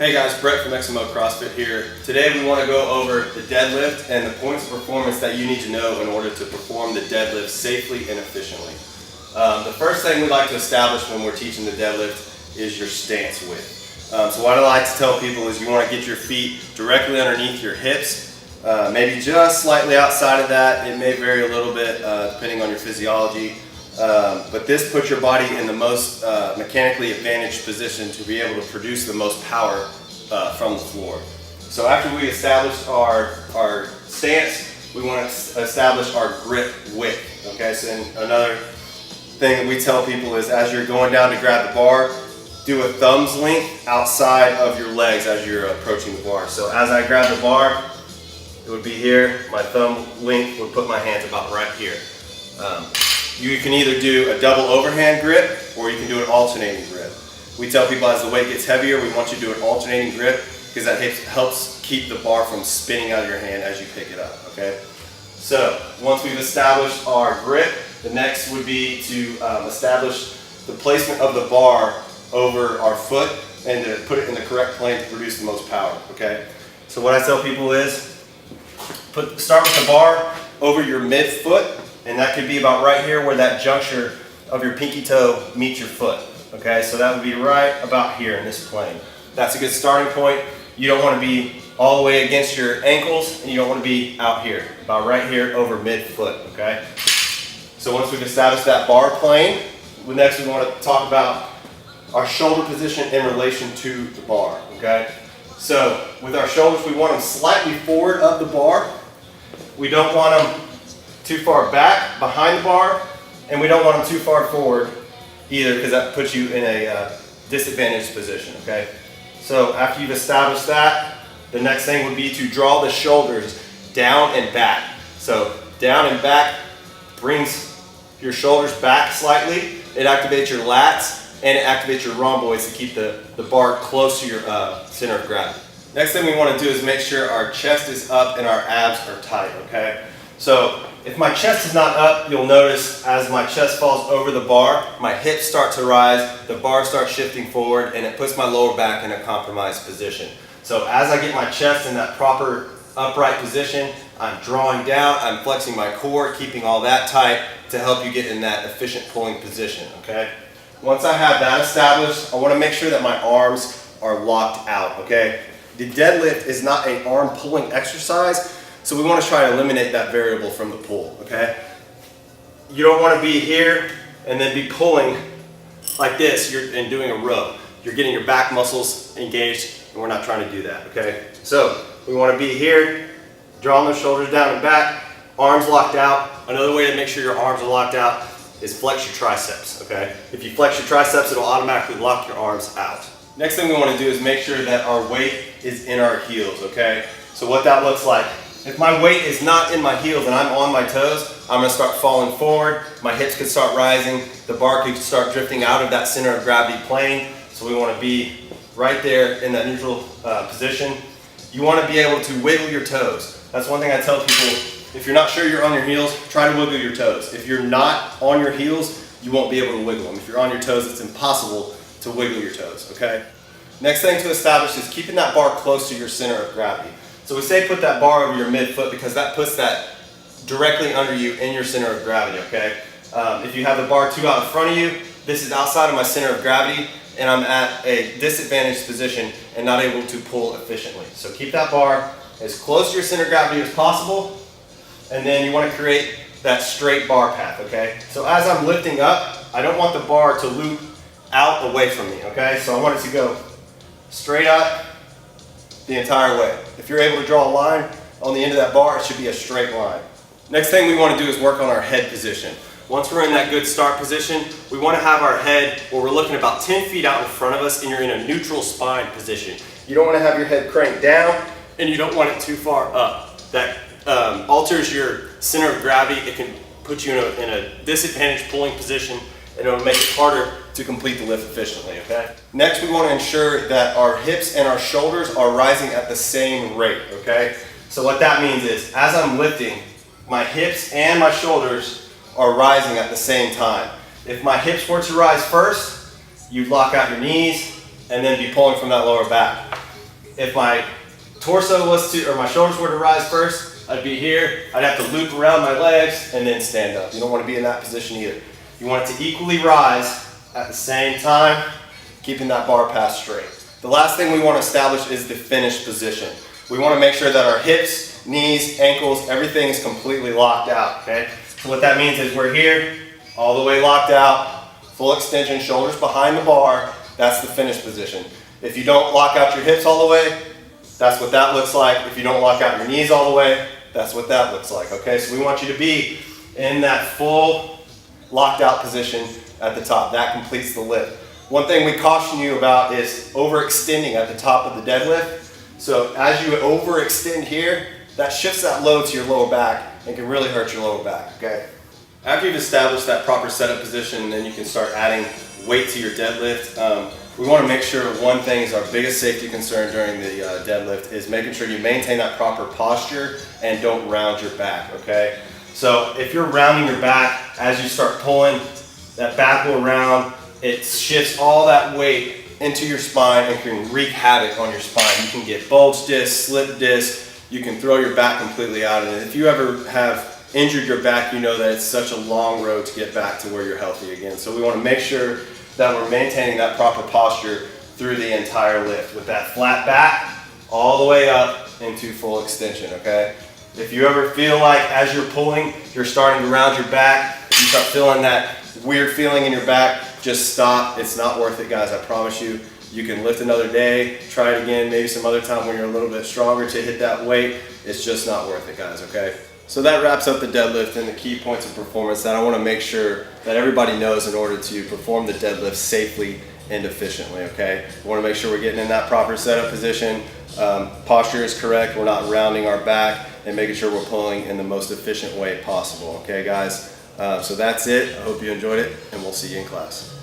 Hey guys, Brett from Eximo CrossFit here. Today we want to go over the deadlift and the points of performance that you need to know in order to perform the deadlift safely and efficiently. The first thing we like to establish when we're teaching the deadlift is your stance width. So what I like to tell people is you want to get your feet directly underneath your hips, maybe just slightly outside of that. It may vary a little bit depending on your physiology. But this puts your body in the most mechanically advantaged position to be able to produce the most power from the floor. So after we establish our stance, we want to establish our grip width. Okay, so another thing that we tell people is as you're going down to grab the bar, do a thumb's length outside of your legs as you're approaching the bar. So as I grab the bar, it would be here. My thumb length would put my hands about right here. You can either do a double overhand grip or you can do an alternating grip. We tell people as the weight gets heavier, we want you to do an alternating grip because that helps keep the bar from spinning out of your hand as you pick it up, okay? So once we've established our grip, the next would be to establish the placement of the bar over our foot and to put it in the correct plane to produce the most power, okay? So what I tell people is start with the bar over your midfoot. And that could be about right here where that juncture of your pinky toe meets your foot. Okay, so that would be right about here in this plane. That's a good starting point. You don't want to be all the way against your ankles and you don't want to be out here, about right here over midfoot, okay? So once we've established that bar plane, next we want to talk about our shoulder position in relation to the bar, okay? So with our shoulders, we want them slightly forward of the bar. We don't want them too far back behind the bar, and we don't want them too far forward either because that puts you in a disadvantaged position, okay? So after you've established that, the next thing would be to draw the shoulders down and back. So down and back brings your shoulders back slightly. It activates your lats and it activates your rhomboids to keep the bar close to your center of gravity. Next thing we want to do is make sure our chest is up and our abs are tight, okay? So if my chest is not up, you'll notice as my chest falls over the bar, my hips start to rise, the bar starts shifting forward, and it puts my lower back in a compromised position. So as I get my chest in that proper upright position, I'm drawing down, I'm flexing my core, keeping all that tight to help you get in that efficient pulling position, okay? Once I have that established, I want to make sure that my arms are locked out, okay? The deadlift is not an arm pulling exercise, so we want to try to eliminate that variable from the pull, okay? You don't want to be here and then be pulling like this and doing a row. You're getting your back muscles engaged and we're not trying to do that, okay? So we want to be here, drawing those shoulders down and back, arms locked out. Another way to make sure your arms are locked out is flex your triceps, okay? If you flex your triceps, it'll automatically lock your arms out. Next thing we want to do is make sure that our weight is in our heels, okay? So what that looks like, if my weight is not in my heels and I'm on my toes, I'm going to start falling forward, my hips could start rising, the bar could start drifting out of that center of gravity plane, so we want to be right there in that neutral position. You want to be able to wiggle your toes. That's one thing I tell people, if you're not sure you're on your heels, try to wiggle your toes. If you're not on your heels, you won't be able to wiggle them. If you're on your toes, it's impossible to wiggle your toes, okay? Next thing to establish is keeping that bar close to your center of gravity. So we say put that bar over your midfoot because that puts that directly under you in your center of gravity, okay? If you have the bar too out in front of you, this is outside of my center of gravity and I'm at a disadvantaged position and not able to pull efficiently. So keep that bar as close to your center of gravity as possible, and then you want to create that straight bar path, okay? So as I'm lifting up, I don't want the bar to loop out away from me, okay? So I want it to go straight up the entire way. If you're able to draw a line on the end of that bar, it should be a straight line. Next thing we want to do is work on our head position. Once we're in that good start position, we want to have our head where we're looking about 10 feet out in front of us and you're in a neutral spine position. You don't want to have your head cranked down and you don't want it too far up. That alters your center of gravity. It can put you in a disadvantaged pulling position and it'll make it harder to complete the lift efficiently, okay? Next, we want to ensure that our hips and our shoulders are rising at the same rate, okay? So what that means is, as I'm lifting, my hips and my shoulders are rising at the same time. If my hips were to rise first, you'd lock out your knees and then be pulling from that lower back. if my torso was to, or my shoulders were to rise first, I'd be here. I'd have to loop around my legs and then stand up. You don't want to be in that position either. You want it to equally rise at the same time, keeping that bar pass straight. The last thing we want to establish is the finish position. We want to make sure that our hips, knees, ankles, everything is completely locked out, okay? So what that means is we're here, all the way locked out, full extension, shoulders behind the bar. That's the finish position. If you don't lock out your hips all the way, that's what that looks like. If you don't lock out your knees all the way, that's what that looks like, okay? So we want you to be in that full locked out position at the top. That completes the lift. One thing we caution you about is overextending at the top of the deadlift. So as you overextend here, that shifts that load to your lower back and can really hurt your lower back, okay? After you've established that proper setup position, then you can start adding weight to your deadlift. We want to make sure one thing is our biggest safety concern during the deadlift is making sure you maintain that proper posture and don't round your back, okay? So if you're rounding your back, as you start pulling, that back will round, it shifts all that weight into your spine and can wreak havoc on your spine. You can get bulge disc, slip disc, you can throw your back completely out. And if you ever have injured your back, you know that it's such a long road to get back to where you're healthy again. So we want to make sure that we're maintaining that proper posture through the entire lift with that flat back all the way up into full extension, okay? If you ever feel like as you're pulling, you're starting to round your back, if you start feeling that weird feeling in your back, just stop. It's not worth it, guys, I promise you. You can lift another day, try it again, maybe some other time when you're a little bit stronger to hit that weight. It's just not worth it, guys, okay? So that wraps up the deadlift and the key points of performance that I want to make sure that everybody knows in order to perform the deadlift safely and efficiently, okay? We want to make sure we're getting in that proper setup position, posture is correct, we're not rounding our back, and making sure we're pulling in the most efficient way possible, okay, guys? So that's it. I hope you enjoyed it, and we'll see you in class.